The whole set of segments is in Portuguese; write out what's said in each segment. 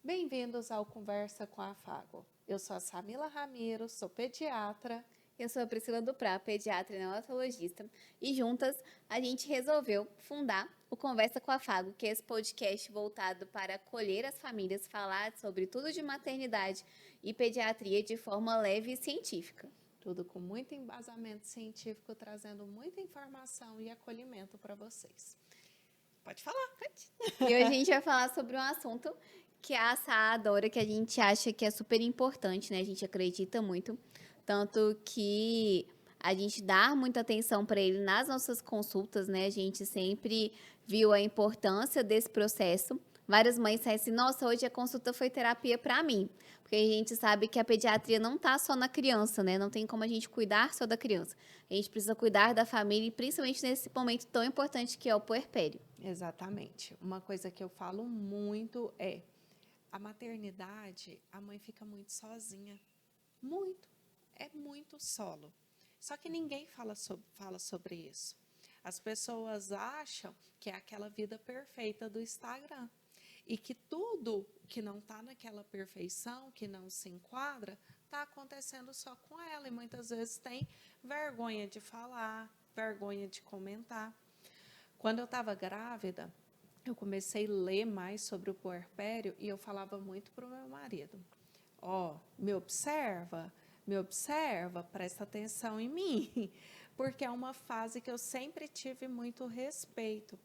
Bem-vindos ao Conversa com a Afago. Eu sou a Samila Ramiro, sou pediatra. Eu sou a Priscila Duprá, pediatra e neonatologista, e juntas a gente resolveu fundar o Conversa com a Fago, que é esse podcast voltado para acolher as famílias, falar sobre tudo de maternidade e pediatria de forma leve e científica. Tudo com muito embasamento científico, trazendo muita informação e acolhimento para vocês. Pode falar. E hoje a gente vai falar sobre um assunto que a Sá adora, que a gente acha que é super importante, né? A gente acredita muito. Tanto que a gente dá muita atenção para ele nas nossas consultas, né? A gente sempre viu a importância desse processo. Várias mães saem assim, nossa, hoje a consulta foi terapia para mim. Porque a gente sabe que a pediatria não tá só na criança, né? Não tem como a gente cuidar só da criança. A gente precisa cuidar da família, e principalmente nesse momento tão importante que é o puerpério. Exatamente. Uma coisa que eu falo muito é a maternidade, a mãe fica muito sozinha. Muito. É muito solo. Só que ninguém fala sobre isso. As pessoas acham que é aquela vida perfeita do Instagram. E que tudo que não está naquela perfeição, que não se enquadra, está acontecendo só com ela. E muitas vezes tem vergonha de falar, vergonha de comentar. Quando eu estava grávida, eu comecei a ler mais sobre o puerpério e eu falava muito para o meu marido. Ó, me observa, presta atenção em mim, porque é uma fase que eu sempre tive muito respeito.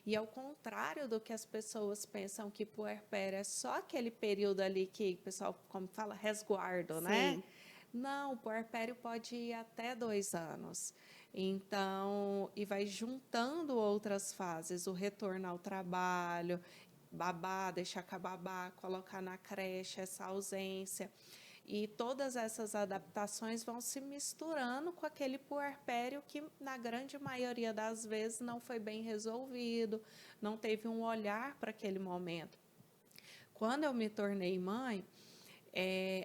E ao contrário do que as pessoas pensam que puerpério é só aquele período ali que o pessoal, como fala, resguardo, né? Sim. Não, o puerpério pode ir até 2 anos. Então, e vai juntando outras fases, o retorno ao trabalho, babá, deixar com a babá, colocar na creche, essa ausência. E todas essas adaptações vão se misturando com aquele puerpério que, na grande maioria das vezes, não foi bem resolvido, não teve um olhar para aquele momento. Quando eu me tornei mãe,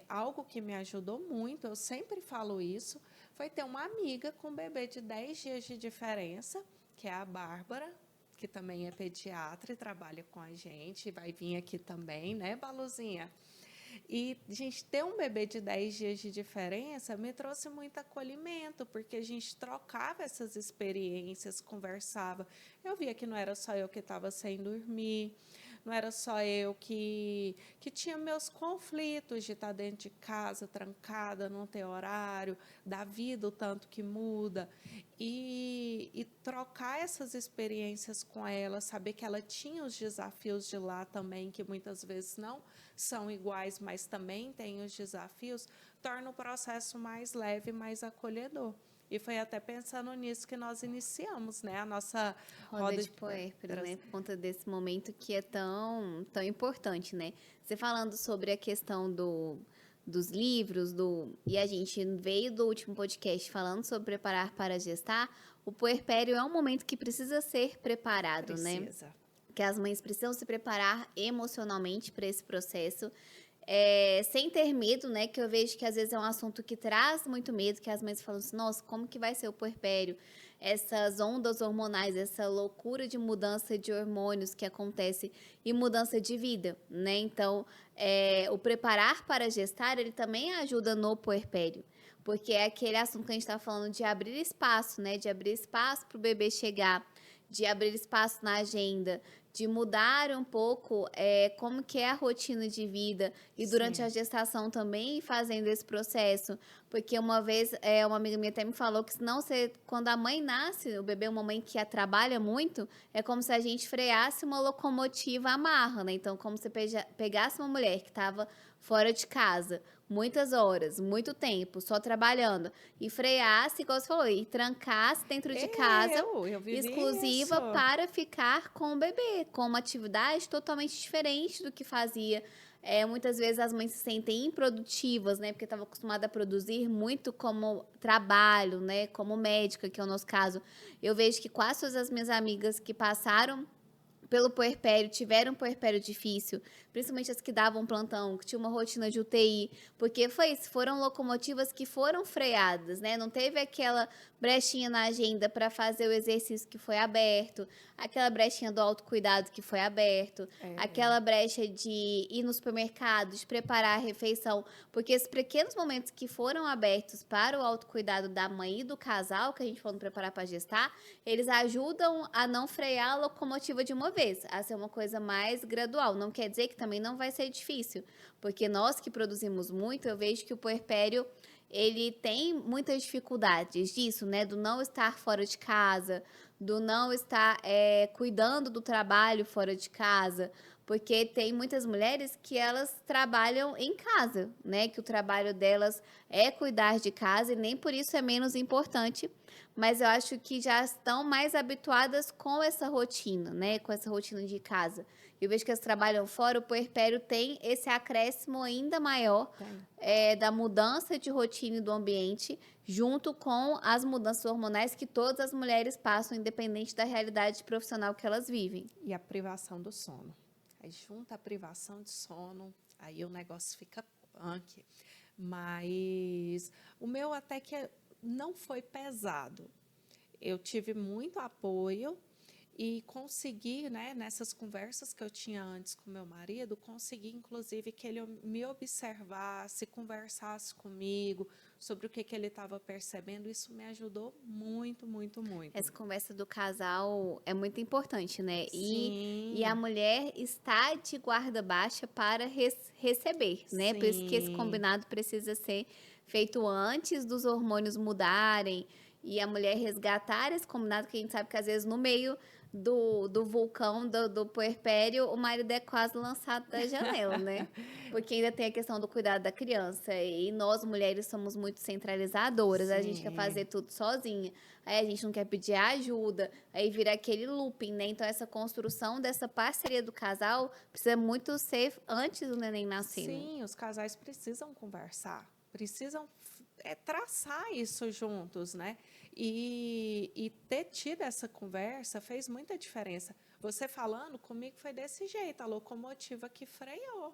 algo que me ajudou muito, eu sempre falo isso, foi ter uma amiga com um bebê de 10 dias de diferença, que é a Bárbara, que também é pediatra e trabalha com a gente, vai vir aqui também, né, Baluzinha? E a gente ter um bebê de 10 dias de diferença me trouxe muito acolhimento, porque a gente trocava essas experiências, conversava. Eu via que não era só eu que estava sem dormir, não era só eu que tinha meus conflitos de estar dentro de casa, trancada, não ter horário, da vida o tanto que muda. E trocar essas experiências com ela, saber que ela tinha os desafios de lá também, que muitas vezes não são iguais, mas também têm os desafios, torna o processo mais leve, mais acolhedor. E foi até pensando nisso que nós iniciamos, né, a nossa Roda roda de de puérpero, puérperas. né? Por conta desse momento que é tão importante, né? Você falando sobre a questão dos livros, e a gente veio do último podcast falando sobre preparar para gestar, o puerpério é um momento que precisa ser preparado, né? Precisa. Que as mães precisam se preparar emocionalmente para esse processo, sem ter medo, né? Que eu vejo que às vezes é um assunto que traz muito medo, que as mães falam assim, nossa, como que vai ser o puerpério? Essas ondas hormonais, essa loucura de mudança de hormônios que acontece e mudança de vida, né? Então, o preparar para gestar, ele também ajuda no puerpério. Porque é aquele assunto que a gente está falando de abrir espaço, né? De abrir espaço para o bebê chegar, de abrir espaço na agenda, de mudar um pouco como que é a rotina de vida e durante a Sim. gestação também fazendo esse processo, porque uma vez uma amiga minha até me falou que senão quando a mãe nasce, o bebê é uma mãe que trabalha muito, é como se a gente freasse uma locomotiva à marra, né? Então, como se pegasse uma mulher que estava fora de casa, muitas horas, muito tempo, só trabalhando, e freasse, igual você falou, e trancasse dentro de casa, Eu vivi isso. exclusiva para ficar com o bebê, com uma atividade totalmente diferente do que fazia. Muitas vezes as mães se sentem improdutivas, né? Porque estavam acostumadas a produzir muito como trabalho, né? Como médica, que é o nosso caso. Eu vejo que quase todas as minhas amigas que passaram pelo puerpério, tiveram um puerpério difícil, principalmente as que davam plantão, que tinha uma rotina de UTI, porque foi isso, foram locomotivas que foram freadas, né? Não teve aquela brechinha na agenda para fazer o exercício que foi aberto, aquela brechinha do autocuidado que foi aberto, aquela brecha de ir no supermercado, de preparar a refeição, porque esses pequenos momentos que foram abertos para o autocuidado da mãe e do casal, que a gente for preparar para gestar, eles ajudam a não frear a locomotiva de uma vez, a ser uma coisa mais gradual. Não quer dizer que também não vai ser difícil, porque nós que produzimos muito, eu vejo que o puerpério, ele tem muitas dificuldades disso, né? Do não estar fora de casa, do não estar cuidando do trabalho fora de casa, porque tem muitas mulheres que elas trabalham em casa, né? Que o trabalho delas é cuidar de casa e nem por isso é menos importante, mas eu acho que já estão mais habituadas com essa rotina, né? Com essa rotina de casa. Eu vejo que elas trabalham fora, o puerpério tem esse acréscimo ainda maior da mudança de rotina e do ambiente, junto com as mudanças hormonais que todas as mulheres passam, independente da realidade profissional que elas vivem. E a privação do sono. Aí junta a privação de sono, aí o negócio fica punk. Mas o meu até que não foi pesado. Eu tive muito apoio e consegui, né, nessas conversas que eu tinha antes com meu marido, consegui, inclusive, que ele me observasse, conversasse comigo sobre o que ele estava percebendo. Isso me ajudou muito, muito, muito. Essa conversa do casal é muito importante, né? E a Sim, mulher está de guarda baixa para receber, né? Por isso que esse sim, combinado precisa ser feito antes dos hormônios mudarem e a mulher resgatar esse combinado, que a gente sabe que às vezes no meio do vulcão, do puerpério, o marido é quase lançado da janela, né? Porque ainda tem a questão do cuidado da criança. E nós, mulheres, somos muito centralizadoras. A gente quer sim. fazer tudo sozinha. Aí a gente não quer pedir ajuda. Aí vira aquele looping, né? Então, essa construção dessa parceria do casal precisa muito ser antes do neném nascer, né? Sim, os casais precisam conversar, precisam traçar isso juntos, né? E ter tido essa conversa fez muita diferença. Você falando comigo foi desse jeito, a locomotiva que freou.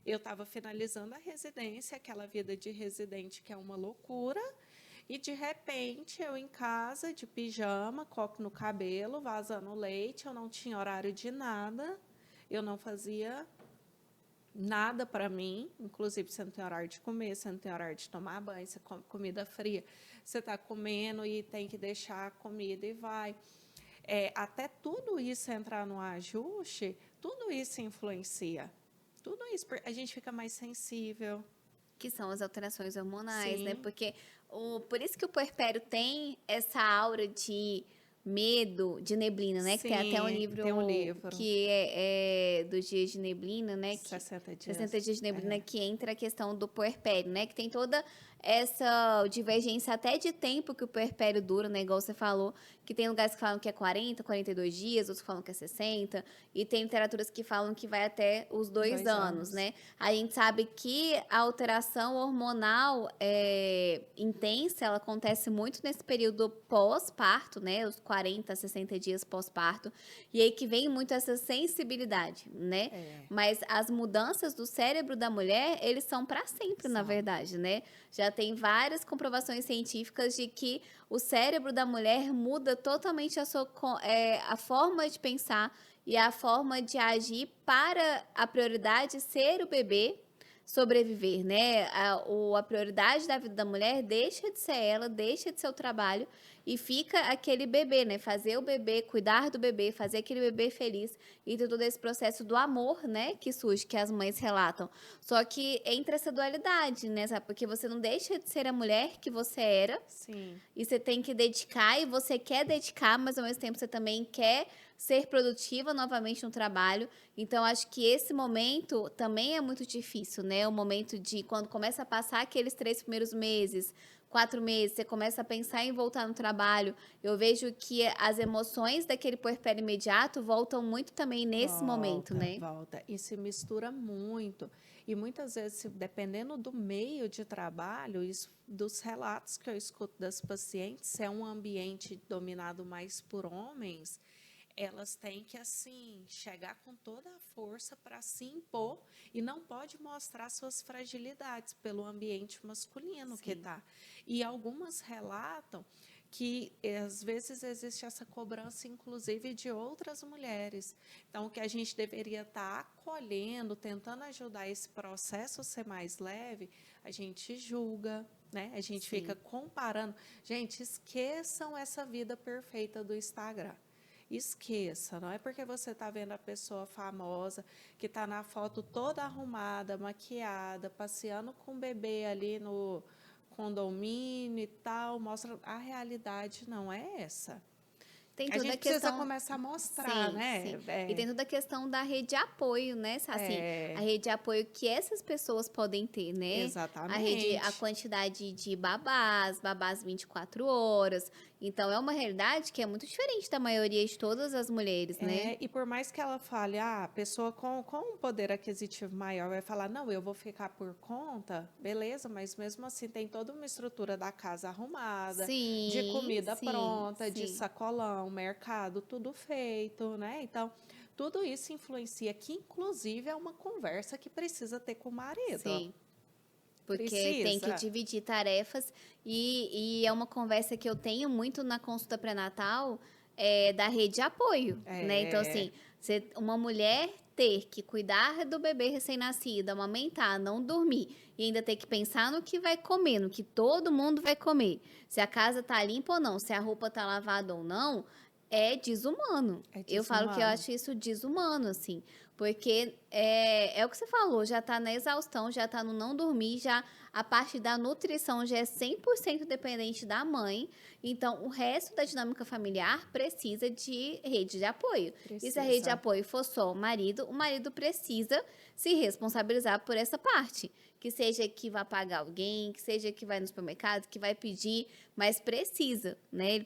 Eu estava finalizando a residência, aquela vida de residente que é uma loucura, e de repente eu em casa, de pijama, coque no cabelo, vazando leite, eu não tinha horário de nada, eu não fazia nada para mim, inclusive você não tem horário de comer, você não tem horário de tomar banho, você come comida fria, você está comendo e tem que deixar a comida e vai. Até tudo isso entrar no ajuste, tudo isso influencia. Tudo isso, a gente fica mais sensível. Que são as alterações hormonais, né? Sim, Porque por isso que o puerpério tem essa aura de medo de neblina, né? Que tem até um sim, tem um livro livro, que é dos dias de neblina, né? Que 60 60 dias. dias de neblina, É, que entra a questão do puerpério, né? Que tem toda essa divergência até de tempo que o puerpério dura, né? Igual você falou, que tem lugares que falam que é 40, 42 dias, outros falam que é 60, e tem literaturas que falam que vai até os 2 anos, 2 anos. né? A gente sabe que a alteração hormonal intensa, ela acontece muito nesse período pós-parto, né? Os 40, 60 dias pós-parto. E aí que vem muito essa sensibilidade, né? É, Mas as mudanças do cérebro da mulher, eles são para sempre, na são. verdade, né? Já tem várias comprovações científicas de que o cérebro da mulher muda totalmente a forma de pensar e a forma de agir para a prioridade ser o bebê sobreviver, né? A prioridade da vida da mulher deixa de ser ela, deixa de ser o trabalho e fica aquele bebê, né? Fazer o bebê, cuidar do bebê, fazer aquele bebê feliz e ter todo esse processo do amor, né? Que surge, que as mães relatam. Só que entra essa dualidade, né? Sabe? Porque você não deixa de ser a mulher que você era Sim, e você tem que dedicar e você quer dedicar, mas ao mesmo tempo você também quer ser produtiva novamente no trabalho. Então, acho que esse momento também é muito difícil, né? O momento de quando começa a passar aqueles 3 primeiros meses, 4 meses, você começa a pensar em voltar no trabalho. Eu vejo que as emoções daquele puerpério imediato voltam muito também nesse momento, volta, né? volta. E se mistura muito. E muitas vezes, dependendo do meio de trabalho, isso, dos relatos que eu escuto das pacientes, se é um ambiente dominado mais por homens, elas têm que, assim, chegar com toda a força para se impor e não pode mostrar suas fragilidades pelo ambiente masculino que Sim. está. E algumas relatam que às vezes existe essa cobrança, inclusive, de outras mulheres. Então, que a gente deveria estar acolhendo, tentando ajudar esse processo a ser mais leve, a gente julga, né? A gente fica Sim. comparando. Gente, esqueçam essa vida perfeita do Instagram. Esqueça, não é porque você está vendo a pessoa famosa que está na foto toda arrumada, maquiada, passeando com o bebê ali no condomínio e tal, mostra a realidade não é essa. Tem A toda a gente precisa questão. começar a mostrar, Sim, sim. né? E tem toda a questão da rede de apoio, né? Assim, a rede de apoio que essas pessoas podem ter, né? A Exatamente. quantidade de babás 24 horas. Então, é uma realidade que é muito diferente da maioria de todas as mulheres, né? E por mais que ela fale, a pessoa com um poder aquisitivo maior vai falar, não, eu vou ficar por conta, beleza, mas mesmo assim tem toda uma estrutura da casa arrumada, de Sim, comida sim, pronta, de sim, sacolão, mercado, tudo feito, né? Então, tudo isso influencia, que inclusive é uma conversa que precisa ter com o marido. sim. Porque tem que Precisa. dividir tarefas e é uma conversa que eu tenho muito na consulta pré-natal, da rede de apoio, né? Então, É, assim, uma mulher ter que cuidar do bebê recém-nascido, amamentar, não dormir, e ainda ter que pensar no que vai comer, no que todo mundo vai comer, se a casa tá limpa ou não, se a roupa tá lavada ou não, é desumano. é Eu falo que eu desumano. acho isso desumano, assim. Porque é o que você falou, já tá na exaustão, já tá no não dormir, já a parte da nutrição já é 100% dependente da mãe. Então, o resto da dinâmica familiar precisa de rede de apoio. E se a rede de Precisa. apoio for só o marido precisa se responsabilizar por essa parte. Que seja que vá pagar alguém, que seja que vai no supermercado, que vai pedir, mas precisa, né?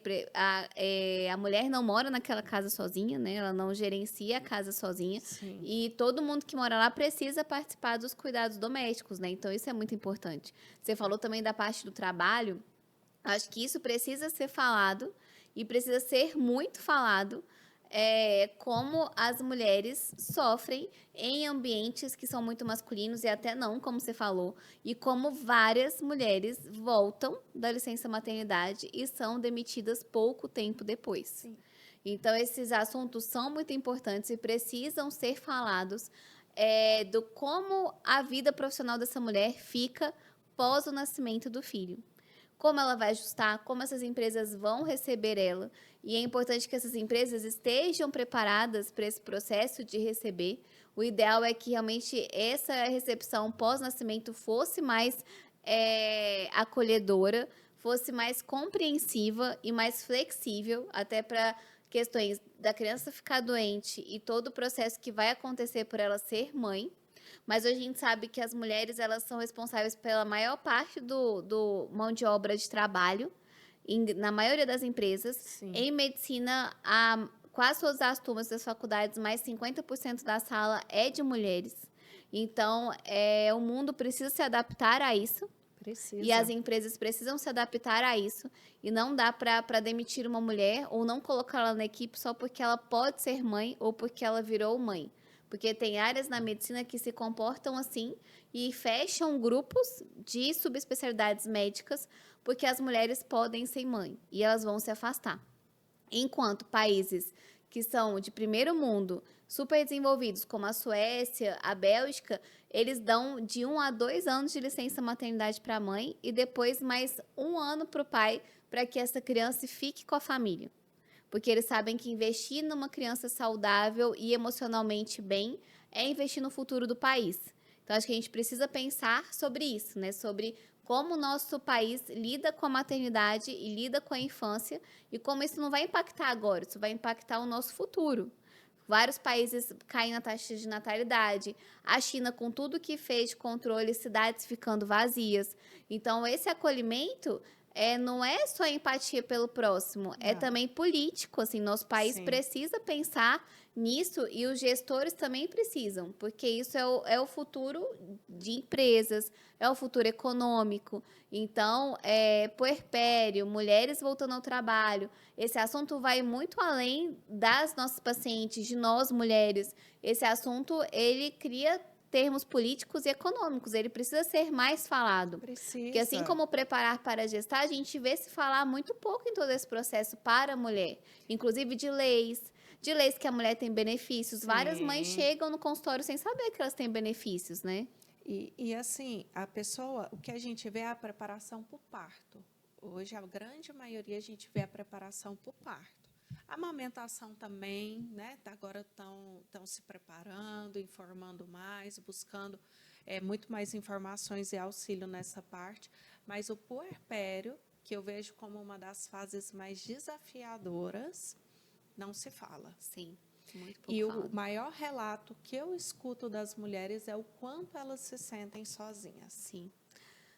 A mulher não mora naquela casa sozinha, né? Ela não gerencia a casa sozinha. Sim. E todo mundo que mora lá precisa participar dos cuidados domésticos, né? Então, isso é muito importante. Você falou também da parte do trabalho. Acho que isso precisa ser falado e precisa ser muito falado. Como as mulheres sofrem em ambientes que são muito masculinos e até não, como você falou, e como várias mulheres voltam da licença maternidade e são demitidas pouco tempo depois. Sim. Então, esses assuntos são muito importantes e precisam ser falados, do como a vida profissional dessa mulher fica pós o nascimento do filho. Como ela vai ajustar, como essas empresas vão receber ela. E é importante que essas empresas estejam preparadas para esse processo de receber. O ideal é que realmente essa recepção pós-nascimento fosse mais acolhedora, fosse mais compreensiva e mais flexível, até para questões da criança ficar doente e todo o processo que vai acontecer por ela ser mãe. Mas hoje a gente sabe que as mulheres elas são responsáveis pela maior parte do mão de obra de trabalho, na maioria das empresas. Sim. Em medicina, quase todas as turmas das faculdades, mais 50% da sala é de mulheres. Então, o mundo precisa se adaptar a isso. Precisa. E as empresas precisam se adaptar a isso. E não dá para demitir uma mulher ou não colocá-la na equipe só porque ela pode ser mãe ou porque ela virou mãe. Porque tem áreas na medicina que se comportam assim e fecham grupos de subespecialidades médicas porque as mulheres podem ser mãe e elas vão se afastar. Enquanto países que são de primeiro mundo, super desenvolvidos, como a Suécia, a Bélgica, eles dão de 1 a 2 anos de licença maternidade para a mãe e depois mais 1 ano para o pai, para que essa criança fique com a família. Porque eles sabem que investir numa criança saudável e emocionalmente bem é investir no futuro do país. Então, acho que a gente precisa pensar sobre isso, né? Sobre como o nosso país lida com a maternidade e lida com a infância e como isso não vai impactar agora, isso vai impactar o nosso futuro. Vários países caem na taxa de natalidade. A China, com tudo que fez de controle, cidades ficando vazias. Então, esse acolhimento não é só empatia pelo próximo, é Não. também político, assim, nosso país Sim. precisa pensar nisso e os gestores também precisam, porque isso é o futuro de empresas, é o futuro econômico. Então, puerpério, mulheres voltando ao trabalho, esse assunto vai muito além das nossas pacientes, de nós mulheres. Esse assunto, ele cria termos políticos e econômicos, ele precisa ser mais falado. Porque assim Precisa. como preparar para gestar, a gente vê se falar muito pouco em todo esse processo para a mulher. Inclusive de leis que a mulher tem benefícios. Várias mães Sim. chegam no consultório sem saber que elas têm benefícios, né? E assim, a pessoa, o que a gente vê é a preparação para o parto. Hoje, a grande maioria, a gente vê a preparação para o parto. A amamentação também, né? Agora estão se preparando, informando mais, buscando muito mais informações e auxílio nessa parte. Mas o puerpério, que eu vejo como uma das fases mais desafiadoras, não se fala. Sim, muito E pouco o falado. maior relato que eu escuto das mulheres é o quanto elas se sentem sozinhas. Sim.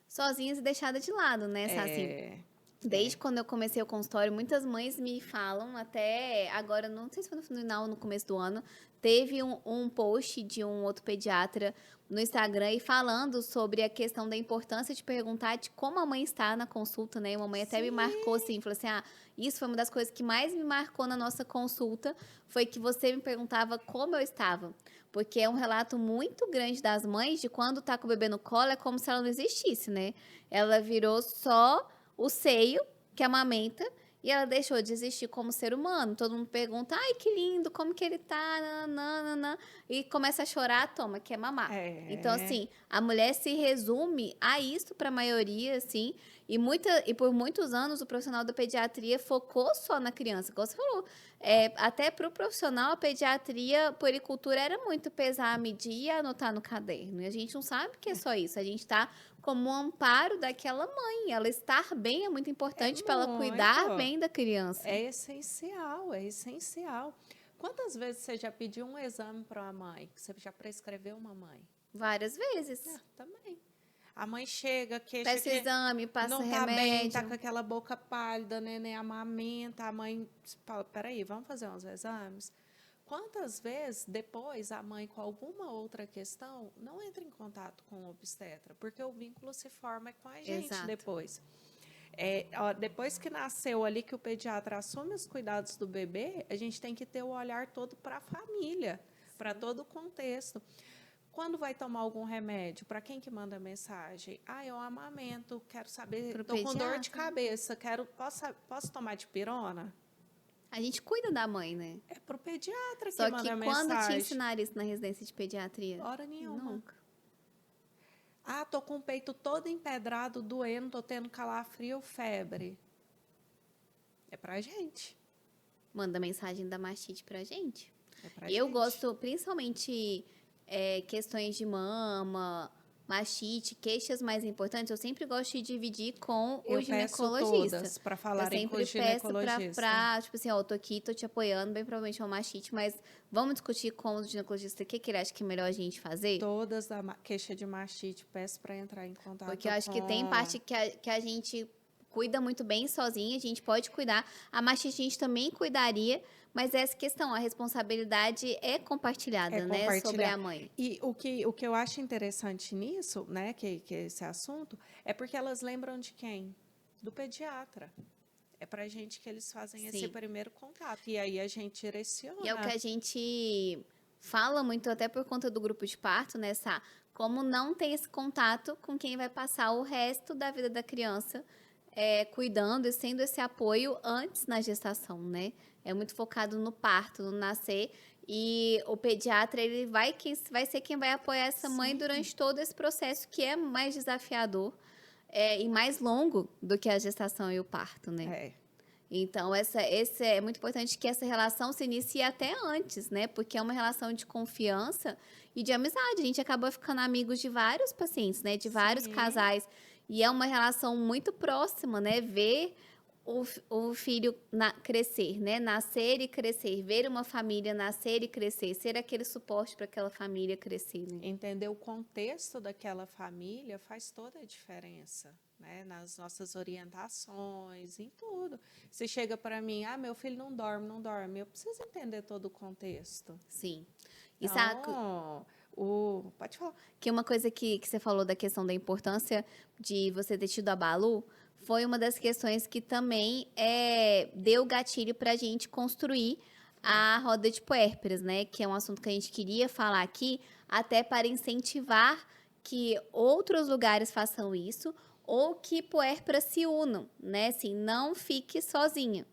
Sozinhas e deixadas de lado, né? Assim, É, desde quando eu comecei o consultório, muitas mães me falam, até agora, não sei se foi no final ou no começo do ano, teve um post de um outro pediatra no Instagram e falando sobre a questão da importância de perguntar de como a mãe está na consulta, né? Uma mãe até me marcou assim, falou assim, isso foi uma das coisas que mais me marcou na nossa consulta, foi que você me perguntava como eu estava. Porque é um relato muito grande das mães de quando tá com o bebê no colo, é como se ela não existisse, né? Ela virou só o seio que amamenta e ela deixou de existir como ser humano. Todo mundo pergunta, ai, que lindo, como que ele tá, nananana, e começa a chorar, toma, quer mamar. Então, assim, a mulher se resume a isso para a maioria, assim, e por muitos anos o profissional da pediatria focou só na criança, como você falou. Até para o profissional, a pediatria, puericultura era muito pesar, medir e anotar no caderno. E a gente não sabe que é só isso. A gente está como um amparo daquela mãe. Ela estar bem é muito importante para ela cuidar muito. bem da criança. É essencial, é essencial. Quantas vezes você já pediu um exame para uma mãe? Que você já prescreveu uma mãe? Várias vezes. Também. A mãe chega, queixa Peça que exame, passa não tá bem, tá remédio. com aquela boca pálida, neném amamenta, a mãe fala, peraí, vamos fazer uns exames? Quantas vezes depois a mãe com alguma outra questão não entra em contato com o obstetra? Porque o vínculo se forma com a gente Exato. depois. Depois que nasceu ali, que o pediatra assume os cuidados do bebê, a gente tem que ter o olhar todo para a família, para todo o contexto. Quando vai tomar algum remédio, para quem que manda mensagem? Eu amamento, quero saber, estou com dor de cabeça, posso tomar dipirona? A gente cuida da mãe, né? É para o pediatra Só que manda mensagem. Só que quando te ensinaram isso na residência de pediatria? Hora nenhuma. Nunca. Tô com o peito todo empedrado, doendo, tô tendo calafrio, febre. É pra gente. Manda mensagem da mastite pra gente. Eu gosto, principalmente questões de mama, mastite, queixas mais importantes, eu sempre gosto de dividir com o ginecologista. Peço todas para falarem com o ginecologista. Eu ginecologista. sempre peço tipo assim, eu tô aqui, tô te apoiando, bem provavelmente é uma mastite, mas vamos discutir com o ginecologista o que ele acha que é melhor a gente fazer? Todas da queixa de mastite, peço para entrar em contato. Porque eu acho que tem parte que a gente cuida muito bem sozinha, a gente pode cuidar. A mastite a gente também cuidaria, mas essa questão, a responsabilidade é compartilhada, né, sobre a mãe. E o que eu acho interessante nisso, né, que esse assunto, é porque elas lembram de quem? Do pediatra. É para a gente que eles fazem esse primeiro contato. E aí a gente direciona. E é o que a gente fala muito, até por conta do grupo de parto, né, Sá? Como não tem esse contato com quem vai passar o resto da vida da criança, cuidando e sendo esse apoio antes na gestação, né? É muito focado no parto, no nascer. E o pediatra, ele vai ser quem vai apoiar essa mãe durante todo esse processo, que é mais desafiador e mais longo do que a gestação e o parto, né? Então, é muito importante que essa relação se inicie até antes, né? Porque é uma relação de confiança e de amizade. A gente acaba ficando amigos de vários pacientes, né? De vários casais. E é uma relação muito próxima, né? Ver o filho crescer, né? Nascer e crescer, ver uma família nascer e crescer, ser aquele suporte para aquela família crescer, né? Entender o contexto daquela família faz toda a diferença, né? Nas nossas orientações, em tudo. Se chega para mim, meu filho não dorme, não dorme, eu preciso entender todo o contexto. Sim. E sabe Então, pode falar. que uma coisa que você falou da questão da importância de você ter tido a Balu foi uma das questões que também deu gatilho para a gente construir a roda de puérperas, né? Que é um assunto que a gente queria falar aqui, até para incentivar que outros lugares façam isso ou que puérperas se unam, né? Assim, não fique sozinha.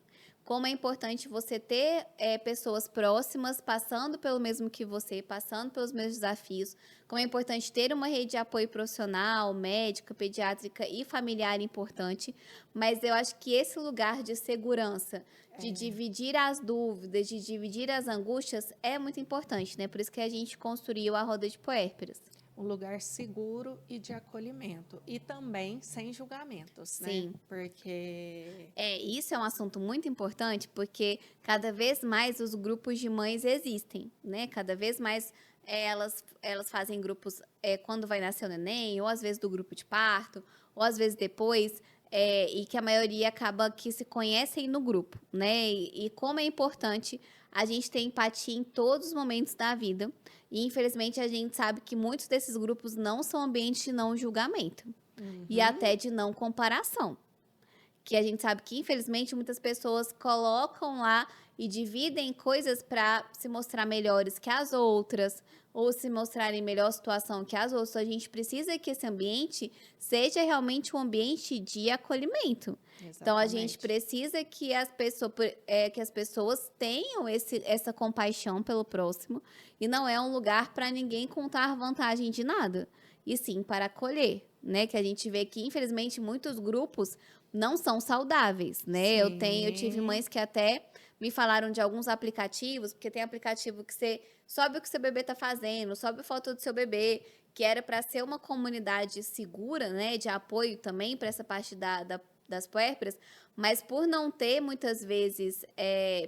Como é importante você ter pessoas próximas, passando pelo mesmo que você, passando pelos mesmos desafios. Como é importante ter uma rede de apoio profissional, médica, pediátrica e familiar importante. Mas eu acho que esse lugar de segurança, de dividir as dúvidas, de dividir as angústias, é muito importante, né? Por isso que a gente construiu a roda de puérperas. Um lugar seguro e de acolhimento. E também sem julgamentos, Sim. né? Porque... Isso é um assunto muito importante, porque cada vez mais os grupos de mães existem, né? Cada vez mais elas fazem grupos quando vai nascer o neném, ou às vezes do grupo de parto, ou às vezes depois, e que a maioria acaba que se conhecem no grupo, né? E como é importante a gente ter empatia em todos os momentos da vida. E infelizmente a gente sabe que muitos desses grupos não são ambientes de não julgamento e até de não comparação. Que a gente sabe que, infelizmente, muitas pessoas colocam lá e dividem coisas para se mostrar melhores que as outras, ou se mostrarem em melhor situação que as outras. A gente precisa que esse ambiente seja realmente um ambiente de acolhimento. Exatamente. Então, a gente precisa que as pessoas tenham essa compaixão pelo próximo, e não é um lugar para ninguém contar vantagem de nada, e sim para acolher, né? Que a gente vê que, infelizmente, muitos grupos não são saudáveis, né? Eu tive mães que até me falaram de alguns aplicativos, porque tem aplicativo que você sobe o que seu bebê está fazendo, sobe foto do seu bebê, que era para ser uma comunidade segura, né? De apoio também para essa parte das puérperas, mas por não ter muitas vezes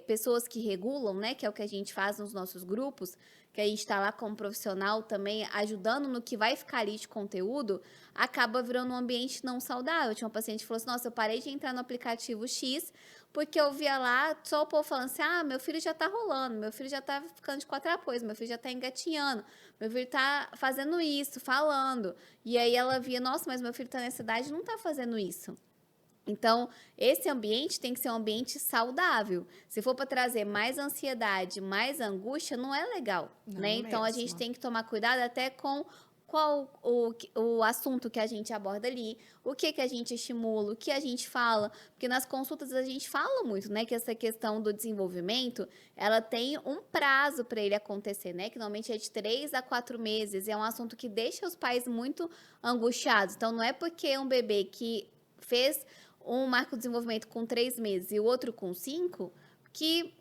pessoas que regulam, né? Que é o que a gente faz nos nossos grupos, que a gente está lá como profissional também ajudando no que vai ficar ali de conteúdo, acaba virando um ambiente não saudável. Tinha uma paciente que falou assim, nossa, eu parei de entrar no aplicativo X, porque eu via lá só o povo falando assim, meu filho já tá rolando, meu filho já tá ficando de 4 apoios, meu filho já tá engatinhando, meu filho tá fazendo isso, falando. E aí ela via, nossa, mas meu filho tá nessa idade e não tá fazendo isso. Então, esse ambiente tem que ser um ambiente saudável. Se for para trazer mais ansiedade, mais angústia, não é legal, né? Então, a gente tem que tomar cuidado até com qual o assunto que a gente aborda ali, o que a gente estimula, o que a gente fala, porque nas consultas a gente fala muito, né, que essa questão do desenvolvimento, ela tem um prazo para ele acontecer, né, que normalmente é de 3 a 4 meses, é um assunto que deixa os pais muito angustiados. Então, não é porque um bebê que fez um marco de desenvolvimento com 3 meses e o outro com 5, que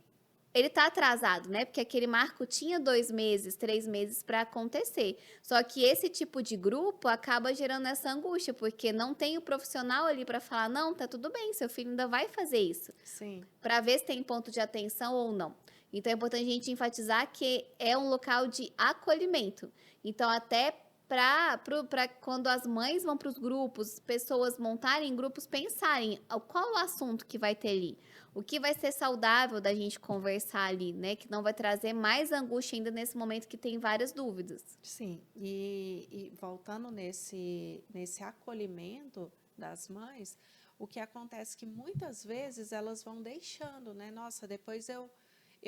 ele está atrasado, né? Porque aquele marco tinha 2 meses, 3 meses para acontecer. Só que esse tipo de grupo acaba gerando essa angústia, porque não tem o profissional ali para falar, não, tá tudo bem, seu filho ainda vai fazer isso. Sim. Para ver se tem ponto de atenção ou não. Então, é importante a gente enfatizar que é um local de acolhimento. Então, até para quando as mães vão para os grupos, pessoas montarem grupos, pensarem qual o assunto que vai ter ali, o que vai ser saudável da gente conversar ali, né? Que não vai trazer mais angústia ainda nesse momento que tem várias dúvidas. Sim, e voltando nesse acolhimento das mães, o que acontece é que muitas vezes elas vão deixando, né? Nossa, depois eu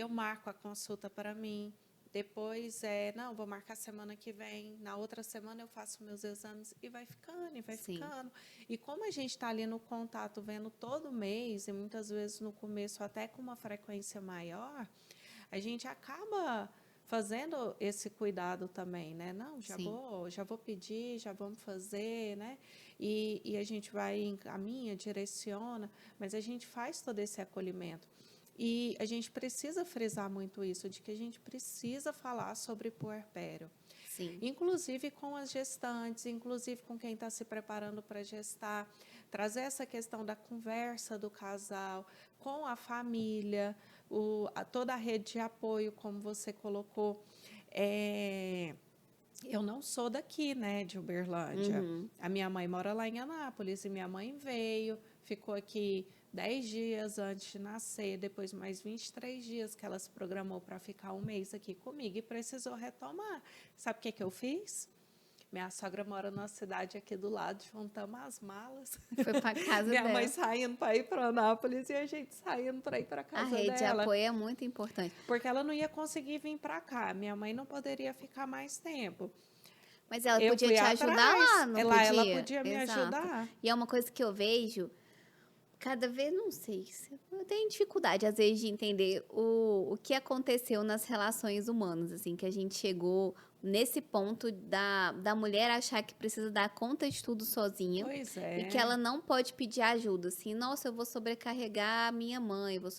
marco a consulta para mim. Depois não, vou marcar semana que vem, na outra semana eu faço meus exames e vai ficando, e vai ficando. E como a gente está ali no contato, vendo todo mês, e muitas vezes no começo até com uma frequência maior, a gente acaba fazendo esse cuidado também, né? Não, já vou pedir, já vamos fazer, né? E a gente vai, encaminha, direciona, mas a gente faz todo esse acolhimento. E a gente precisa frisar muito isso, de que a gente precisa falar sobre puerpério. Sim. Inclusive com as gestantes, inclusive com quem está se preparando para gestar. trazer essa questão da conversa do casal com a família, toda a rede de apoio, como você colocou. Eu não sou daqui, né, de Uberlândia. Uhum. A minha mãe mora lá em Anápolis e minha mãe veio, ficou aqui 10 dias antes de nascer, depois mais 23 dias que ela se programou para ficar um mês aqui comigo e precisou retomar. Sabe o que eu fiz? Minha sogra mora numa cidade aqui do lado, juntamos as malas. Foi para casa Minha dela. mãe saindo para ir para Anápolis e a gente saindo para ir para A casa rede de dela. apoio é muito importante. Porque ela não ia conseguir vir para cá. Minha mãe não poderia ficar mais tempo. Mas ela Eu podia fui te ajudar atrás. lá, não Ela podia? podia me Exato. ajudar. E é uma coisa que eu vejo, cada vez, não sei, eu tenho dificuldade, às vezes, de entender o que aconteceu nas relações humanas, assim, que a gente chegou nesse ponto da mulher achar que precisa dar conta de tudo sozinha. Pois E que é. ela não pode pedir ajuda, assim, nossa, eu vou sobrecarregar a minha mãe, vou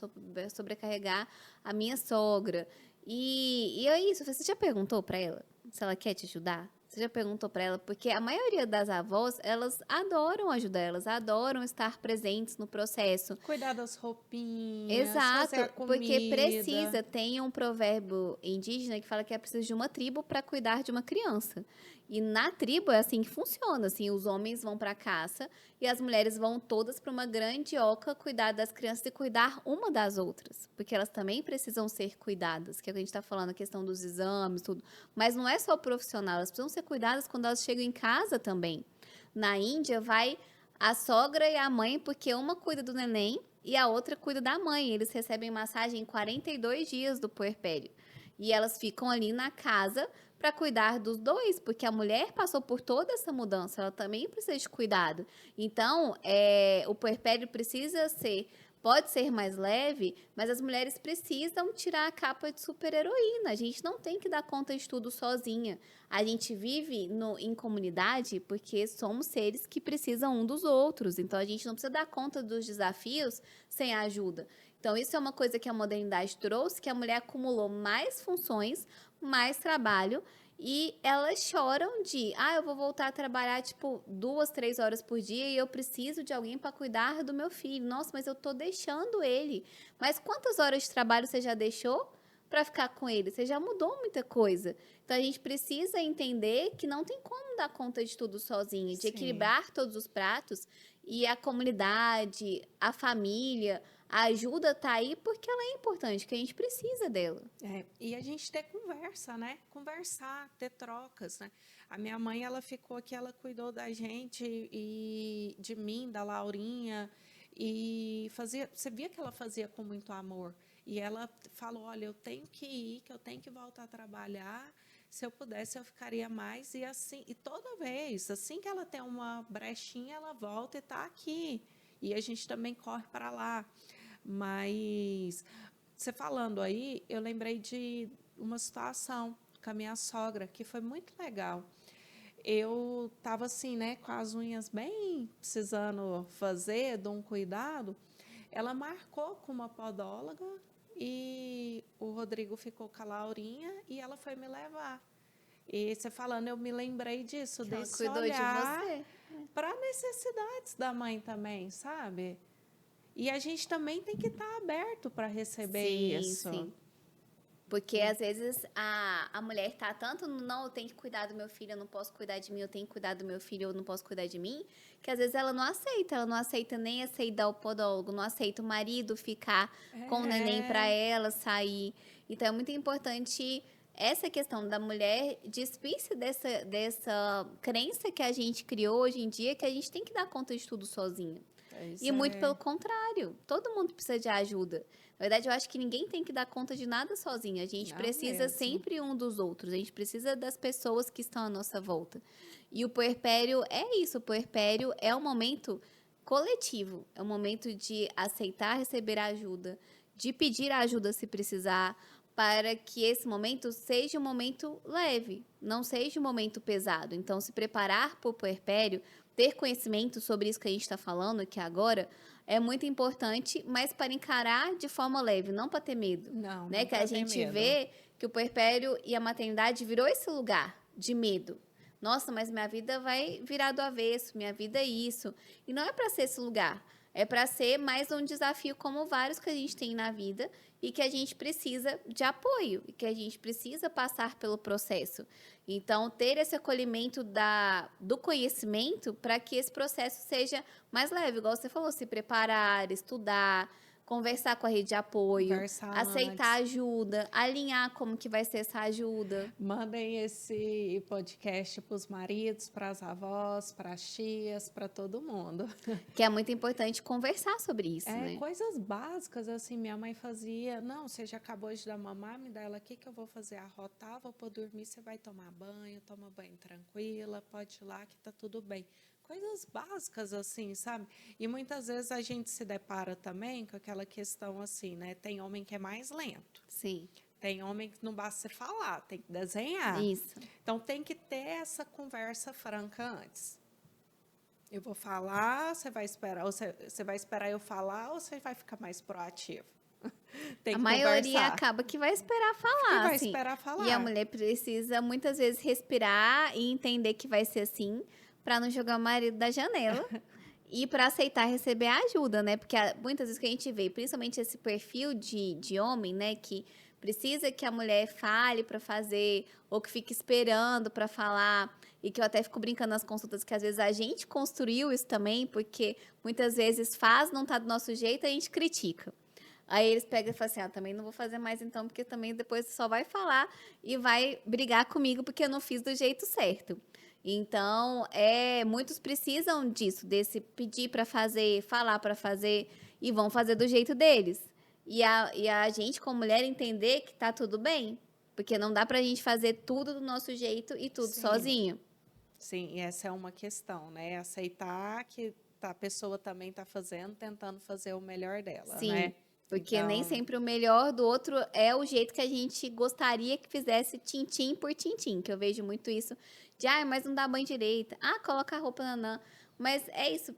sobrecarregar a minha sogra. E é isso, você já perguntou pra ela se ela quer te ajudar? Você já perguntou pra ela? Porque a maioria das avós, elas adoram ajudar, elas adoram estar presentes no processo. Cuidar das roupinhas, Exato, fazer a porque comida. precisa, tem um provérbio indígena que fala que é preciso de uma tribo para cuidar de uma criança. E na tribo é assim que funciona, assim, os homens vão para a caça e as mulheres vão todas para uma grande oca cuidar das crianças e cuidar uma das outras, porque elas também precisam ser cuidadas, que é o que a gente está falando, a questão dos exames, tudo. Mas não é só o profissional, elas precisam ser cuidadas quando elas chegam em casa também. Na Índia vai a sogra e a mãe, porque uma cuida do neném e a outra cuida da mãe. Eles recebem massagem em 42 dias do puerpério. E elas ficam ali na casa para cuidar dos dois, porque a mulher passou por toda essa mudança, ela também precisa de cuidado. Então, o puerpério pode ser mais leve, mas as mulheres precisam tirar a capa de super-heroína. A gente não tem que dar conta de tudo sozinha. A gente vive em comunidade porque somos seres que precisam um dos outros. Então, a gente não precisa dar conta dos desafios sem a ajuda. Então, isso é uma coisa que a modernidade trouxe, que a mulher acumulou mais funções, mais trabalho, e elas choram eu vou voltar a trabalhar, 2, 3 horas por dia e eu preciso de alguém para cuidar do meu filho. Nossa, mas eu tô deixando ele. Mas quantas horas de trabalho você já deixou para ficar com ele? Você já mudou muita coisa. Então, a gente precisa entender que não tem como dar conta de tudo sozinha, de Sim. equilibrar todos os pratos, e a comunidade, a família, a ajuda tá aí porque ela é importante, que a gente precisa dela. E a gente ter conversa, né? Conversar, ter trocas, né? A minha mãe, ela ficou aqui, ela cuidou da gente e de mim, da Laurinha, e você via que ela fazia com muito amor. E ela falou, olha, eu tenho que ir, que eu tenho que voltar a trabalhar. Se eu pudesse, eu ficaria mais. E assim, e toda vez, assim que ela tem uma brechinha, ela volta e está aqui. E a gente também corre para lá. Mas você falando aí, eu lembrei de uma situação com a minha sogra que foi muito legal. Eu estava assim, né, com as unhas bem precisando fazer de um cuidado. Ela marcou com uma podóloga e o Rodrigo ficou com a Laurinha e ela foi me levar. E você falando, eu me lembrei disso, Que ela desse cuidou de olhar você. para necessidades da mãe também, sabe? E a gente também tem que estar aberto para receber isso. Sim. Porque às vezes a mulher tá tanto no não, eu tenho que cuidar do meu filho, eu não posso cuidar de mim, eu tenho que cuidar do meu filho, eu não posso cuidar de mim, que às vezes ela não aceita nem aceitar o podólogo, não aceita o marido ficar com o neném para ela sair. Então é muito importante essa questão da mulher despir-se dessa crença que a gente criou hoje em dia, que a gente tem que dar conta de tudo sozinha. E muito pelo contrário, todo mundo precisa de ajuda. Na verdade, eu acho que ninguém tem que dar conta de nada sozinho. A gente Não precisa mesmo. sempre um dos outros. A gente precisa das pessoas que estão à nossa volta. E o puerpério é isso. O puerpério é um momento coletivo. É um momento de aceitar receber ajuda, de pedir ajuda se precisar, para que esse momento seja um momento leve, não seja um momento pesado. Então, se preparar para o puerpério, ter conhecimento sobre isso que a gente está falando aqui agora, é muito importante, mas para encarar de forma leve, não para ter medo. Não, né? não Que a pra ter gente medo. vê que o puerpério e a maternidade virou esse lugar de medo. Nossa, mas minha vida vai virar do avesso, minha vida é isso. E não é para ser esse lugar. É para ser mais um desafio como vários que a gente tem na vida e que a gente precisa de apoio e que a gente precisa passar pelo processo. Então, ter esse acolhimento do conhecimento para que esse processo seja mais leve, igual você falou, se preparar, estudar, conversar com a rede de apoio, Conversar aceitar antes. ajuda, alinhar como que vai ser essa ajuda. Mandem esse podcast para os maridos, para as avós, para as tias, para todo mundo. Que é muito importante conversar sobre isso, né? Coisas básicas, assim, minha mãe fazia. Não, você já acabou de dar mamar, me dá ela aqui que eu vou fazer arrotar, vou pôr dormir, você vai tomar banho, toma banho tranquila, pode ir lá que tá tudo bem. Coisas básicas, assim, sabe? E muitas vezes a gente se depara também com aquela questão assim, né? Tem homem que é mais lento. Sim, Tem homem que não basta você falar, tem que desenhar. isso. Então tem que ter essa conversa franca antes. Eu vou falar, você vai esperar, você vai esperar eu falar ou você vai ficar mais proativo? Tem A que maioria conversar. acaba que vai esperar Que falar, vai assim. esperar E falar. a mulher precisa muitas vezes respirar e entender que vai ser assim, para não jogar o marido da janela. E para aceitar receber a ajuda, né? Porque muitas vezes que a gente vê, principalmente esse perfil de homem, né? Que precisa que a mulher fale para fazer, ou que fica esperando para falar. E que eu até fico brincando nas consultas que às vezes a gente construiu isso também, porque muitas vezes faz, não tá do nosso jeito, a gente critica. Aí eles pegam e falam assim, também não vou fazer mais então, porque também depois só vai falar e vai brigar comigo porque eu não fiz do jeito certo. Então, muitos precisam disso, desse pedir para fazer, falar para fazer e vão fazer do jeito deles. E a gente, como mulher, entender que tá tudo bem, porque não dá pra gente fazer tudo do nosso jeito e tudo Sim. sozinho. Sim, e essa é uma questão, né? Aceitar que a pessoa também está fazendo, tentando fazer o melhor dela, Sim, né? porque nem Então, sempre o melhor do outro é o jeito que a gente gostaria que fizesse tintim por tintim, que eu vejo muito isso de, mas não dá banho direito, coloca a roupa nanã, mas é isso,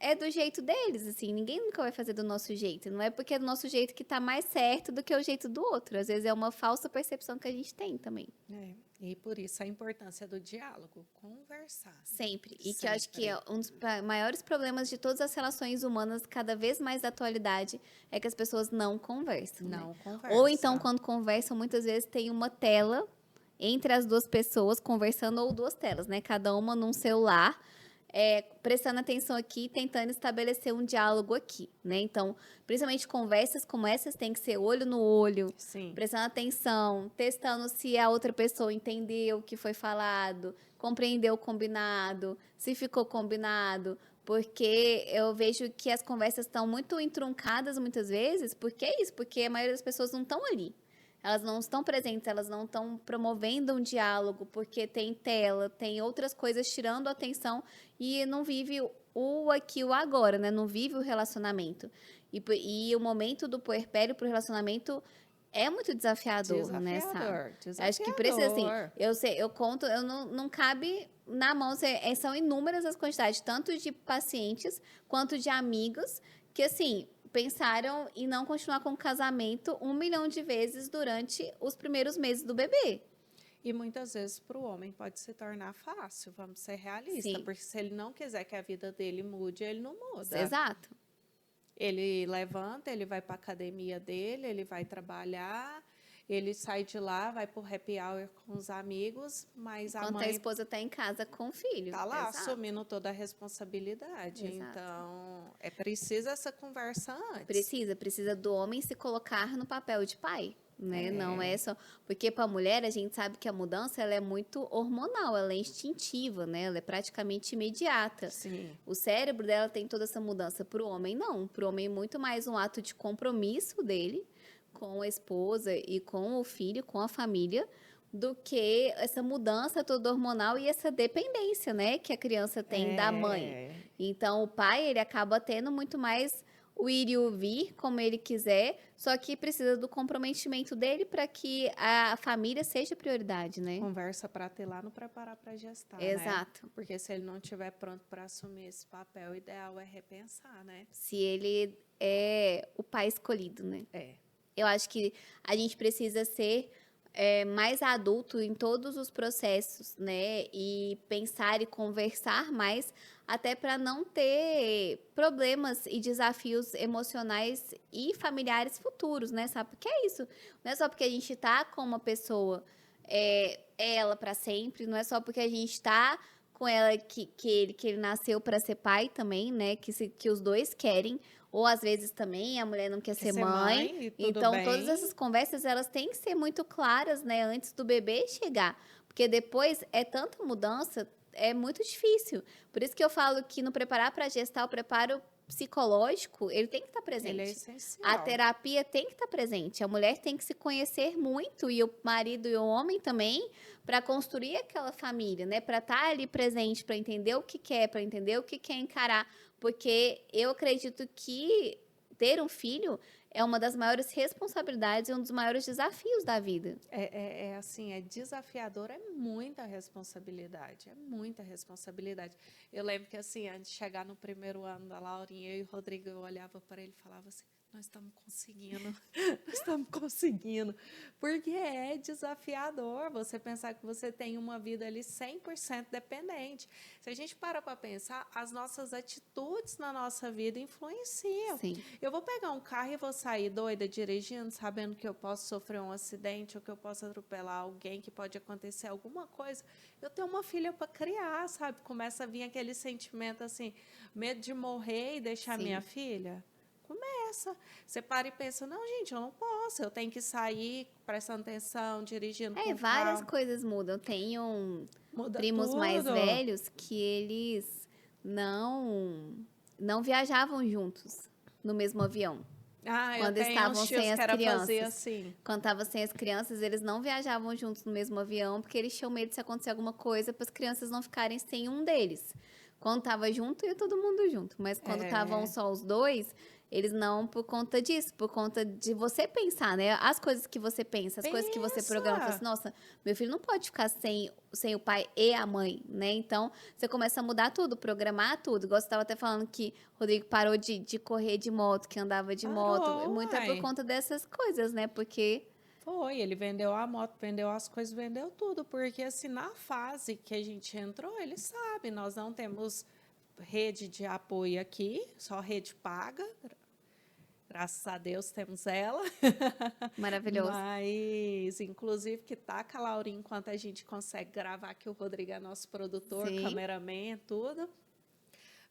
é do jeito deles, assim, ninguém nunca vai fazer do nosso jeito, não é porque é do nosso jeito que tá mais certo do que o jeito do outro, às vezes é uma falsa percepção que a gente tem também. e por isso a importância do diálogo, conversar. Sempre. E que eu acho que Sempre. um dos maiores problemas de todas as relações humanas, cada vez mais da atualidade, é que as pessoas não conversam. Não Né? conversa. Ou então, quando conversam, muitas vezes tem uma tela entre as duas pessoas conversando, ou duas telas, né? Cada uma num celular, prestando atenção aqui, tentando estabelecer um diálogo aqui, né? Então, principalmente conversas como essas tem que ser olho no olho, Sim. prestando atenção, testando se a outra pessoa entendeu o que foi falado, compreendeu o combinado, se ficou combinado, porque eu vejo que as conversas estão muito entruncadas muitas vezes, porque é isso, porque a maioria das pessoas não estão ali. Elas não estão presentes, elas não estão promovendo um diálogo, porque tem tela, tem outras coisas tirando a atenção e não vive o aqui, o agora, né? Não vive o relacionamento. E o momento do puerpério para o relacionamento é muito desafiador, né, Sá? Acho que precisa, assim, eu conto, não cabe na mão, são inúmeras as quantidades, tanto de pacientes quanto de amigos, que, assim, pensaram em não continuar com o casamento 1 milhão de vezes durante os primeiros meses do bebê. E muitas vezes para o homem pode se tornar fácil, vamos ser realistas, Sim. porque se ele não quiser que a vida dele mude, ele não muda. Exato. Ele levanta, ele vai para a academia dele, ele vai trabalhar, ele sai de lá, vai para o happy hour com os amigos, mas Enquanto a mãe a esposa está em casa com o filho. está lá Exato. assumindo toda a responsabilidade. Exato. Então, é preciso essa conversa antes. Precisa do homem se colocar no papel de pai. Né? Não é só. Porque para a mulher, a gente sabe que a mudança ela é muito hormonal, ela é instintiva, né? Ela é praticamente imediata. Sim. O cérebro dela tem toda essa mudança. Para o homem, não. Para o homem, é muito mais um ato de compromisso dele com a esposa e com o filho, com a família, do que essa mudança toda hormonal e essa dependência, né? Que a criança tem da mãe. Então, o pai, ele acaba tendo muito mais o ir e o vir, como ele quiser, só que precisa do comprometimento dele para que a família seja prioridade, né? Conversa para ter lá, não preparar para gestar, Exato. Né? Porque se ele não estiver pronto para assumir esse papel, o ideal é repensar, né? Se ele é o pai escolhido, né? É. Eu acho que a gente precisa ser mais adulto em todos os processos, né? E pensar e conversar mais, até para não ter problemas e desafios emocionais e familiares futuros, né? Sabe? Porque é isso. Não é só porque a gente tá com uma pessoa, é ela para sempre, não é só porque a gente tá com ela que ele nasceu para ser pai também, né? Que os dois querem. Ou às vezes também a mulher não quer Quer ser ser mãe. mãe e tudo Então, todas bem. essas conversas, elas têm que ser muito claras, né, antes do bebê chegar. Porque depois é tanta mudança, é muito difícil. Por isso que eu falo que no preparar para gestar, o preparo psicológico, ele tem que estar Ele é presente. A essencial. terapia tem que estar presente. A mulher tem que se conhecer muito, e o marido e o homem também, para construir aquela família, né? Para estar ali presente, para entender o que quer, para entender o que quer encarar. Porque eu acredito que ter um filho é uma das maiores responsabilidades e um dos maiores desafios da vida. É assim, é desafiador, é muita responsabilidade, é muita responsabilidade. Eu lembro que assim, antes de chegar no primeiro ano da Laurinha, eu e o Rodrigo, eu olhava para ele e falava assim, nós estamos conseguindo, nós estamos conseguindo, porque é desafiador você pensar que você tem uma vida ali 100% dependente. Se a gente para pensar, as nossas atitudes na nossa vida influenciam. Sim. Eu vou pegar um carro e vou sair doida dirigindo, sabendo que eu posso sofrer um acidente ou que eu posso atropelar alguém, que pode acontecer alguma coisa. Eu tenho uma filha para criar, sabe? Começa a vir aquele sentimento assim, medo de morrer e deixar minha Sim. filha. Começa. Você para e pensa, não, gente, eu não posso, eu tenho que sair prestando atenção, dirigindo com Várias calma. coisas mudam. Eu tenho Muda primos mais tudo. velhos que eles não não viajavam juntos no mesmo avião. Ah, eu Quando tenho estavam uns sem tios que as era fazer crianças. assim. Quando estavam sem as crianças, eles não viajavam juntos no mesmo avião, porque eles tinham medo de se acontecer alguma coisa, para as crianças não ficarem sem um deles. Quando estava junto, ia todo mundo junto. Mas quando estavam É, só os dois, eles não, por conta disso, por conta de você pensar, né? As coisas que você pensa, as coisas que você programa, fala assim, pensa. nossa, meu filho não pode ficar sem o pai e a mãe, né? Então, você começa a mudar tudo, programar tudo. Igual você estava até falando que o Rodrigo parou de correr de moto, que andava de moto. Parou, Muito é por uai. conta dessas coisas, né? Porque, Foi, ele vendeu a moto, vendeu as coisas, vendeu tudo, porque assim, na fase que a gente entrou, ele sabe, nós não temos rede de apoio aqui, só rede paga, graças a Deus temos ela, maravilhoso. mas inclusive que taca a Laurinha enquanto a gente consegue gravar, que o Rodrigo é nosso produtor, Sim, cameraman, tudo.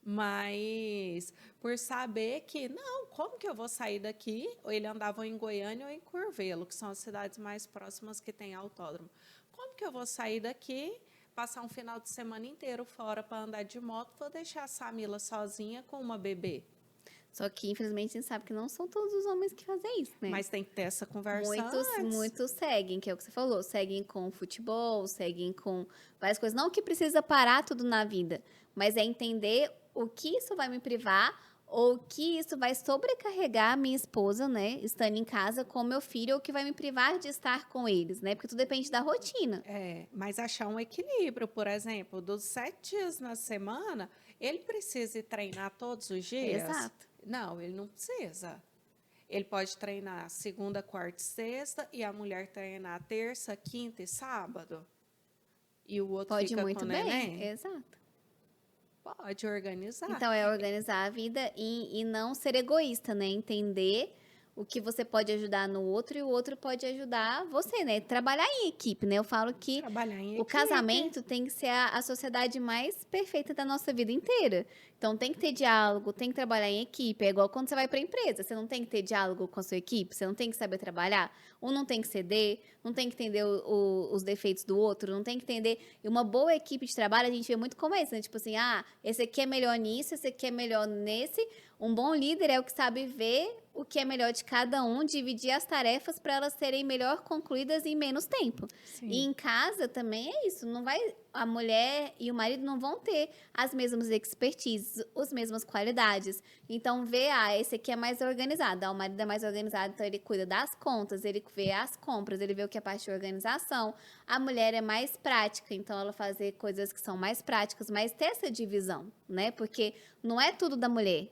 Mas por saber que, não, como que eu vou sair daqui? Ou ele andava em Goiânia ou em Curvelo, que são as cidades mais próximas que tem autódromo. Como que eu vou sair daqui, passar um final de semana inteiro fora para andar de moto, vou deixar a Samila sozinha com uma bebê? só que infelizmente a gente sabe que não são todos os homens que fazem isso, né? Mas tem que ter essa conversa Muitos, antes. muitos seguem, que é o que você falou, seguem com futebol, seguem com várias coisas. Não que precisa parar tudo na vida, mas é entender o que isso vai me privar ou que isso vai sobrecarregar a minha esposa, né, estando em casa com meu filho, ou que vai me privar de estar com eles, né? Porque tudo depende da rotina. É, mas achar um equilíbrio, por exemplo, dos 7 dias na semana, ele precisa ir treinar todos os dias? Exato. Não, ele não precisa. Ele pode treinar segunda, quarta e sexta, e a mulher treinar terça, quinta e sábado? E o outro Pode fica com o muito bem, neném? exato. Pode organizar. Então, é organizar a vida e não ser egoísta, né? Entender o que você pode ajudar no outro e o outro pode ajudar você, né? Trabalhar em equipe, né? Eu falo que Trabalhar em o equipe. casamento tem que ser a sociedade mais perfeita da nossa vida inteira. Então, tem que ter diálogo, tem que trabalhar em equipe. É igual quando você vai para a empresa, você não tem que ter diálogo com a sua equipe, você não tem que saber trabalhar. Um não tem que ceder, não tem que entender os defeitos do outro, não tem que entender. E uma boa equipe de trabalho, a gente vê muito como é isso, né? Tipo assim, esse aqui é melhor nisso, esse aqui é melhor nesse. Um bom líder é o que sabe ver o que é melhor de cada um, dividir as tarefas para elas serem melhor concluídas em menos tempo. E Sim. em casa também é isso, não vai, a mulher e o marido não vão ter as mesmas expertises, as mesmas qualidades. Então vê, esse aqui é mais organizado, o marido é mais organizado, então ele cuida das contas, ele vê as compras, ele vê o que é parte de organização. A mulher é mais prática, então ela fazer coisas que são mais práticas, mas ter essa divisão, né? Porque não é tudo da mulher.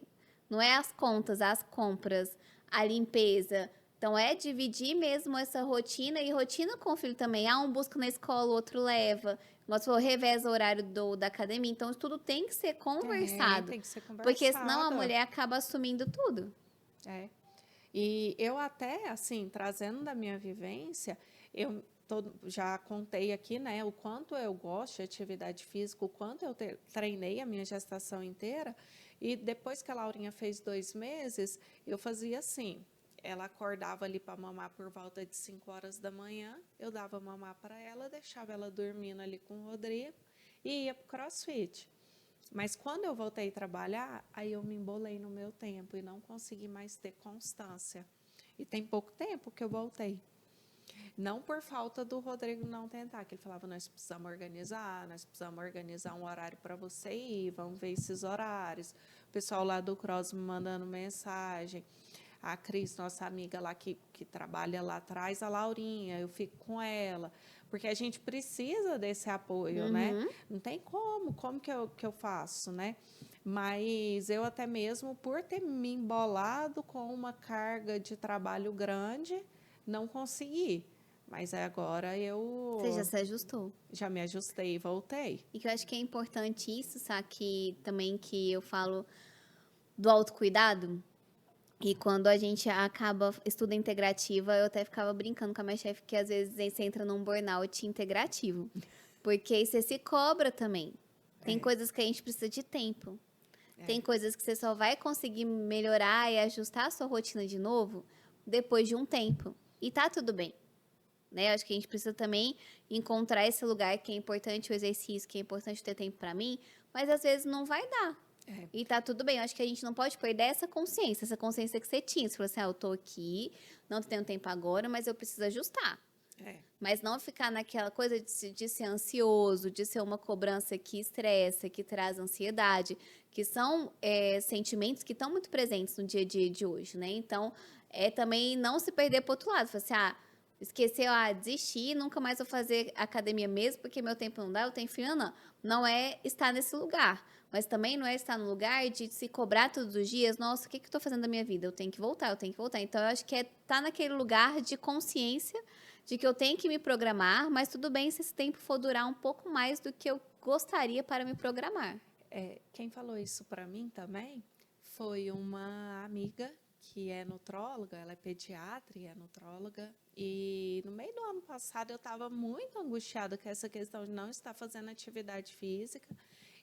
Não é as contas, as compras, a limpeza, Então, é dividir mesmo essa rotina e rotina com o filho também. Um busca na escola, o outro leva. Igual você falou, reveza o horário da academia. Então, isso tudo tem que ser conversado. Tem que ser Porque senão a conversado. mulher acaba assumindo tudo. É. E eu até, assim, trazendo da minha vivência, já contei aqui, né, o quanto eu gosto de atividade física, o quanto eu treinei a minha gestação inteira. E depois que a Laurinha fez 2 meses, eu fazia assim. Ela acordava ali para mamar por volta de 5 horas da manhã, eu dava mamar para ela, deixava ela dormindo ali com o Rodrigo e ia para o CrossFit. Mas quando eu voltei a trabalhar, aí eu me embolei no meu tempo e não consegui mais ter constância. E tem pouco tempo que eu voltei. Não por falta do Rodrigo não tentar, que ele falava, nós precisamos organizar um horário para você ir, vamos ver esses horários. O pessoal lá do Cross me mandando mensagem. A Cris, nossa amiga lá que trabalha lá atrás, a Laurinha, eu fico com ela. Porque a gente precisa desse apoio, né? Não tem como que eu faço, né? Mas eu até mesmo, por ter me embolado com uma carga de trabalho grande, não consegui. Mas agora Você já eu se ajustou. já me ajustei e voltei. E que eu acho que é importante isso, sabe? Que também que eu falo do autocuidado. E quando a gente estuda integrativa, eu até ficava brincando com a minha chefe que às vezes você entra num burnout integrativo. Porque aí você se cobra também. Tem coisas que a gente precisa de tempo. Tem coisas que você só vai conseguir melhorar e ajustar a sua rotina de novo depois de um tempo. E tá tudo bem. Né? Acho que a gente precisa também encontrar esse lugar que é importante o exercício, que é importante ter tempo para mim, mas às vezes não vai dar. E tá tudo bem. Eu acho que a gente não pode perder essa consciência que você tinha. Você falou assim, eu tô aqui, não tenho tempo agora, mas eu preciso ajustar. Mas não ficar naquela coisa de ser ansioso, de ser uma cobrança que estressa, que traz ansiedade, que são sentimentos que estão muito presentes no dia a dia de hoje, né? Então, também não se perder pro outro lado. Falar assim, esqueceu, desistir, nunca mais vou fazer academia mesmo, porque meu tempo não dá, eu tenho filho, não. Não é estar nesse lugar. Mas também não é estar no lugar de se cobrar todos os dias, nossa, o que eu tô fazendo da minha vida? Eu tenho que voltar, eu tenho que voltar. Então, eu acho que é estar naquele lugar de consciência de que eu tenho que me programar, mas tudo bem se esse tempo for durar um pouco mais do que eu gostaria para me programar. Quem falou isso para mim também foi uma amiga que é nutróloga, ela é pediatra e é nutróloga. E no meio do ano passado eu estava muito angustiada com essa questão de não estar fazendo atividade física.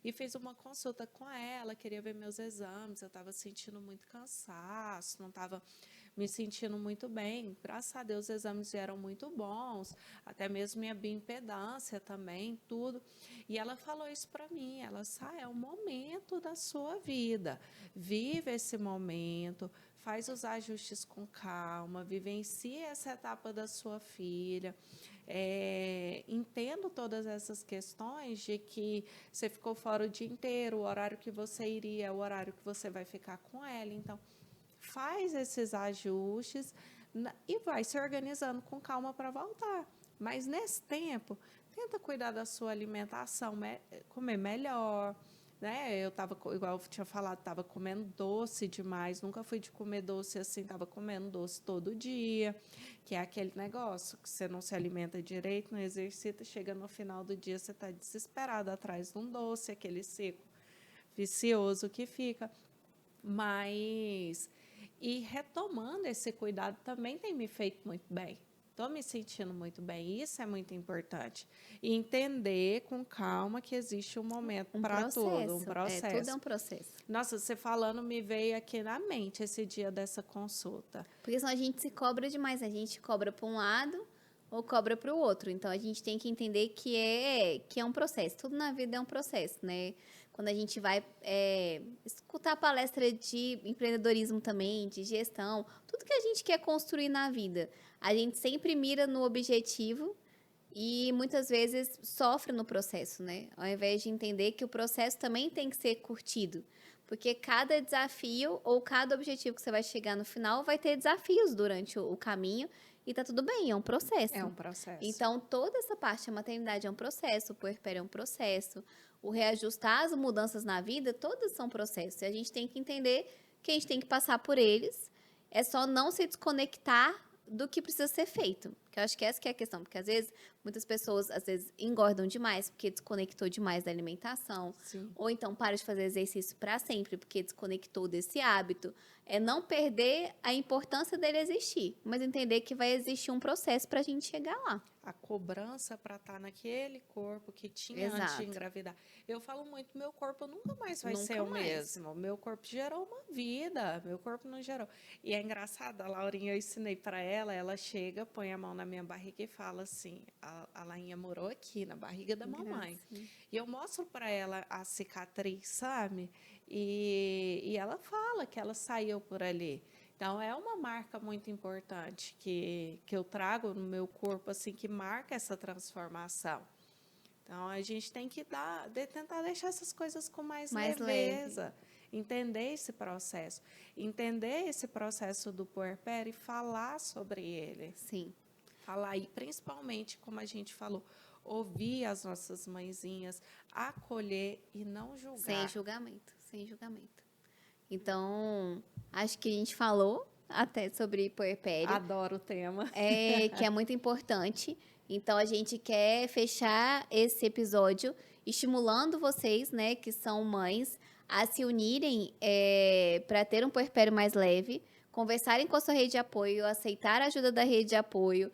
E fiz uma consulta com ela, queria ver meus exames, eu estava sentindo muito cansaço, não estava me sentindo muito bem. Graças a Deus os exames eram muito bons, até mesmo minha bioimpedância também, tudo. E ela falou isso para mim, ela disse, é o momento da sua vida, vive esse momento, faz os ajustes com calma, vivencie essa etapa da sua filha. Entendo todas essas questões de que você ficou fora o dia inteiro, o horário que você iria é o horário que você vai ficar com ela. Então, faz esses ajustes e vai se organizando com calma para voltar. Mas, nesse tempo, tenta cuidar da sua alimentação, comer melhor. Né? Eu estava, igual eu tinha falado, estava comendo doce demais, nunca fui de comer doce assim, estava comendo doce todo dia, que é aquele negócio que você não se alimenta direito, não exercita, chega no final do dia, você está desesperado atrás de um doce, aquele ciclo vicioso que fica. Mas, e retomando esse cuidado também tem me feito muito bem. Estou me sentindo muito bem, isso é muito importante. E entender com calma que existe um momento para tudo, um processo. Tudo é um processo. Nossa, você falando me veio aqui na mente esse dia dessa consulta. Porque senão a gente se cobra demais, a gente cobra para um lado ou cobra para o outro. Então, a gente tem que entender que é um processo. Tudo na vida é um processo, né? Quando a gente vai escutar palestra de empreendedorismo também, de gestão, tudo que a gente quer construir na vida, a gente sempre mira no objetivo e muitas vezes sofre no processo, né? Ao invés de entender que o processo também tem que ser curtido. Porque cada desafio ou cada objetivo que você vai chegar no final vai ter desafios durante o caminho e tá tudo bem, é um processo. É um processo. Então, toda essa parte da maternidade é um processo, o puerpério é um processo, o reajustar as mudanças na vida, todas são processos. E a gente tem que entender que a gente tem que passar por eles é só não se desconectar do que precisa ser feito. Que eu acho que essa que é a questão, porque às vezes muitas pessoas às vezes engordam demais porque desconectou demais da alimentação, Sim. ou então para de fazer exercício para sempre porque desconectou desse hábito. É não perder a importância dele existir, mas entender que vai existir um processo para a gente chegar lá. A cobrança para estar naquele corpo que tinha antes de Exato. engravidar. Eu falo muito, meu corpo nunca mais vai ser Nunca o mais. mesmo. Meu corpo gerou uma vida, meu corpo não gerou. E é engraçado, a Laurinha, eu ensinei para ela, ela chega, põe a mão na minha barriga e fala assim, a Lainha morou aqui, na barriga da mamãe. Gracinha. E eu mostro para ela a cicatriz, sabe? E ela fala que ela saiu por ali. Então, é uma marca muito importante que eu trago no meu corpo, assim, que marca essa transformação. Então, a gente tem que tentar deixar essas coisas com mais Mais leveza, entender esse processo do puerpério e falar sobre ele. Sim. Falar, e principalmente, como a gente falou, ouvir as nossas mãezinhas, acolher e não julgar. Sem julgamento, sem julgamento. Então, acho que a gente falou até sobre puerpério, Adoro o tema. que é muito importante. Então, a gente quer fechar esse episódio estimulando vocês, né, que são mães, a se unirem para ter um puerpério mais leve, conversarem com a sua rede de apoio, aceitar a ajuda da rede de apoio,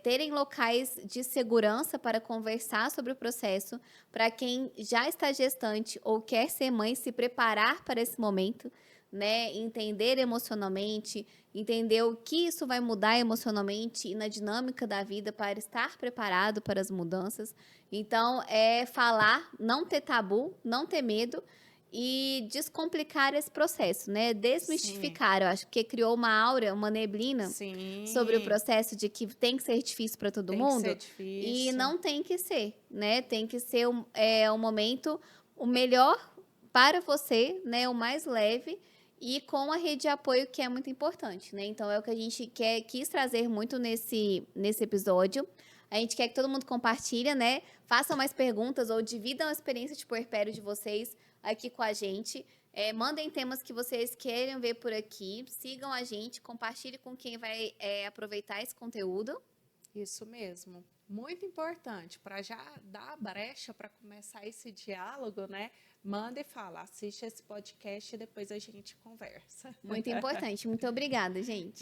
terem locais de segurança para conversar sobre o processo, para quem já está gestante ou quer ser mãe, se preparar para esse momento, né? Entender emocionalmente, entender o que isso vai mudar emocionalmente e na dinâmica da vida para estar preparado para as mudanças. Então, é falar, não ter tabu, não ter medo e descomplicar esse processo, né? Desmistificar, eu acho que criou uma aura, uma neblina Sim. sobre o processo de que tem que ser difícil para todo Tem mundo. que ser difícil. E não tem que ser, né? Tem que ser um momento o melhor para você, né? O mais leve e com a rede de apoio, que é muito importante, né? Então, é o que a gente quis trazer muito nesse episódio. A gente quer que todo mundo compartilhe, né? Façam mais perguntas ou dividam a experiência de puerpério de vocês aqui com a gente. Mandem temas que vocês querem ver por aqui. Sigam a gente, compartilhe com quem vai aproveitar esse conteúdo. Isso mesmo. Muito importante, para já dar a brecha para começar esse diálogo, né? Manda e fala, assiste esse podcast e depois a gente conversa. Muito importante. Muito obrigada, gente.